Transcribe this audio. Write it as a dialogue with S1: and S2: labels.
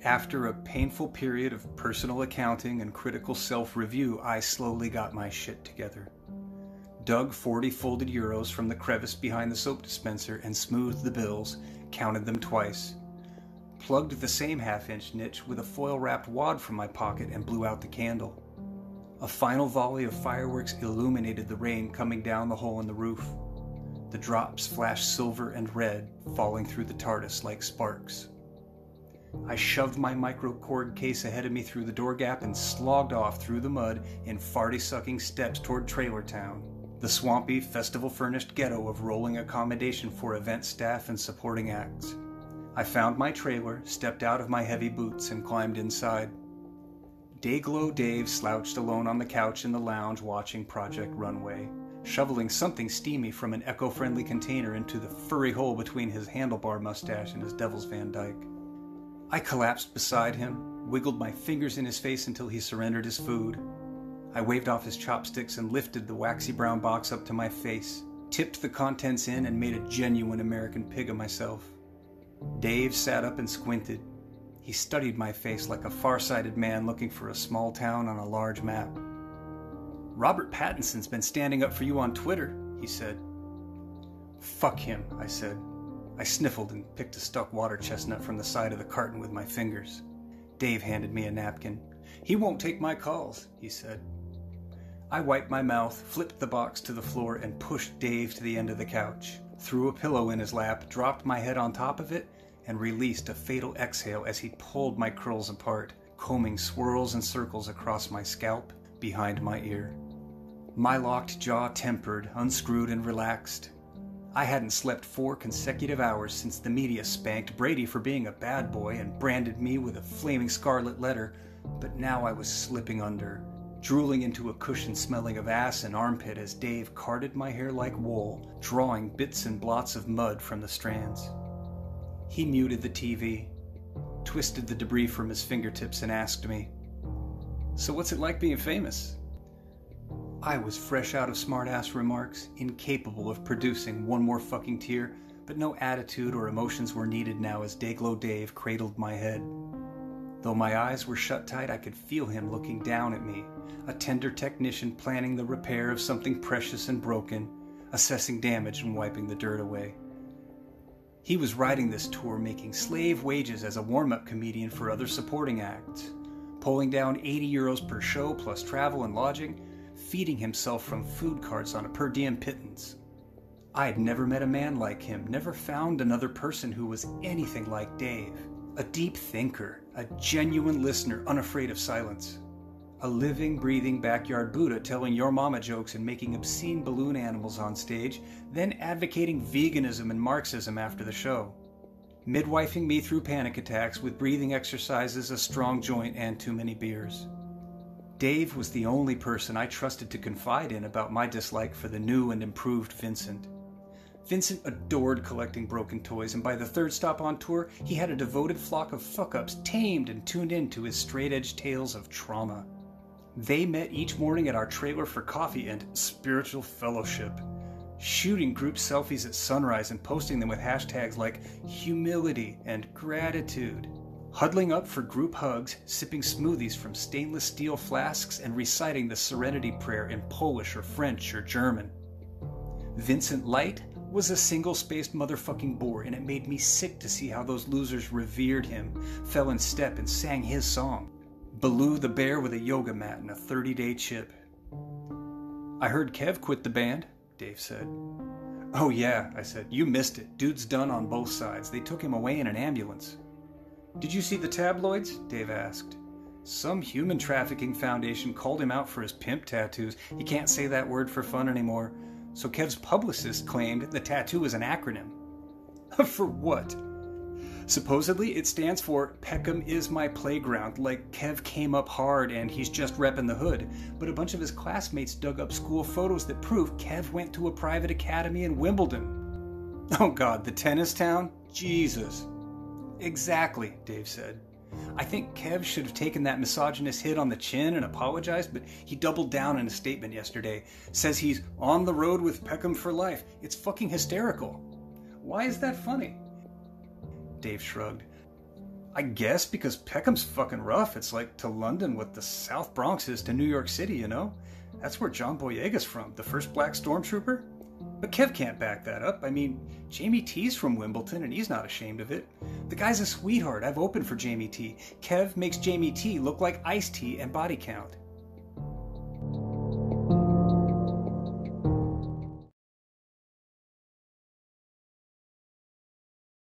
S1: After a painful period of personal accounting and critical self-review, I slowly got my shit together. Dug 40 folded euros from the crevice behind the soap dispenser and smoothed the bills, counted them twice. Plugged the same half-inch niche with a foil-wrapped wad from my pocket and blew out the candle. A final volley of fireworks illuminated the rain coming down the hole in the roof. The drops flashed silver and red, falling through the TARDIS like sparks. I shoved my microcord case ahead of me through the door gap and slogged off through the mud in farty-sucking steps toward Trailer Town, the swampy, festival-furnished ghetto of rolling accommodation for event staff and supporting acts. I found my trailer, stepped out of my heavy boots, and climbed inside. Dayglow Dave slouched alone on the couch in the lounge watching Project Runway, shoveling something steamy from an eco-friendly container into the furry hole between his handlebar mustache and his Devil's Van Dyke. I collapsed beside him, wiggled my fingers in his face until he surrendered his food. I waved off his chopsticks and lifted the waxy brown box up to my face, tipped the contents in, and made a genuine American pig of myself. Dave sat up and squinted. He studied my face like a far-sighted man looking for a small town on a large map. "Robert Pattinson's been standing up for you on Twitter," he said. "Fuck him," I said. I sniffled and picked a stuck water chestnut from the side of the carton with my fingers. Dave handed me a napkin. "He won't take my calls," he said. I wiped my mouth, flipped the box to the floor, and pushed Dave to the end of the couch, threw a pillow in his lap, dropped my head on top of it, and released a fatal exhale as he pulled my curls apart, combing swirls and circles across my scalp, behind my ear. My locked jaw tempered, unscrewed, and relaxed. I hadn't slept 4 consecutive hours since the media spanked Brady for being a bad boy and branded me with a flaming scarlet letter, but now I was slipping under, drooling into a cushion smelling of ass and armpit as Dave carded my hair like wool, drawing bits and blots of mud from the strands. He muted the TV, twisted the debris from his fingertips, and asked me, "So what's it like being famous?" I was fresh out of smart-ass remarks, incapable of producing one more fucking tear, but no attitude or emotions were needed now as Dayglow Dave cradled my head. Though my eyes were shut tight, I could feel him looking down at me, a tender technician planning the repair of something precious and broken, assessing damage and wiping the dirt away. He was riding this tour making slave wages as a warm-up comedian for other supporting acts, pulling down 80 euros per show plus travel and lodging, feeding himself from food carts on a per diem pittance. I had never met a man like him, never found another person who was anything like Dave. A deep thinker, a genuine listener unafraid of silence. A living, breathing backyard Buddha telling your mama jokes and making obscene balloon animals on stage, then advocating veganism and Marxism after the show. Midwifing me through panic attacks with breathing exercises, a strong joint, and too many beers. Dave was the only person I trusted to confide in about my dislike for the new and improved Vincent. Vincent adored collecting broken toys, and by the 3rd stop on tour, he had a devoted flock of fuck-ups tamed and tuned in to his straight-edge tales of trauma. They met each morning at our trailer for coffee and spiritual fellowship, shooting group selfies at sunrise and posting them with hashtags like humility and gratitude, huddling up for group hugs, sipping smoothies from stainless steel flasks, and reciting the Serenity Prayer in Polish or French or German. Vincent Light was a single-spaced motherfucking bore, and it made me sick to see how those losers revered him, fell in step, and sang his song. Baloo the bear with a yoga mat and a 30-day chip. "I heard Kev quit the band," Dave said. "Oh yeah," I said. "You missed it. Dude's done on both sides. They took him away in an ambulance." "Did you see the tabloids?" Dave asked. "Some human trafficking foundation called him out for his pimp tattoos. You can't say that word for fun anymore. So Kev's publicist claimed the tattoo is an acronym." "For what?" "Supposedly it stands for Peckham is my playground, like Kev came up hard and he's just repping the hood. But a bunch of his classmates dug up school photos that prove Kev went to a private academy in Wimbledon." "Oh God, the tennis town? Jesus." "Exactly," Dave said. "I think Kev should have taken that misogynist hit on the chin and apologized, but he doubled down in a statement yesterday. Says he's on the road with Peckham for life. It's fucking hysterical." "Why is that funny?" Dave shrugged. I guess because Peckham's fucking rough. It's like to London what the South Bronx is to New York City, you know? That's where John Boyega's from, the first black stormtrooper. But Kev can't back that up. I mean, Jamie T's from Wimbledon and he's not ashamed of it. The guy's a sweetheart. I've opened for Jamie T. Kev makes Jamie T look like Ice-T and Body Count.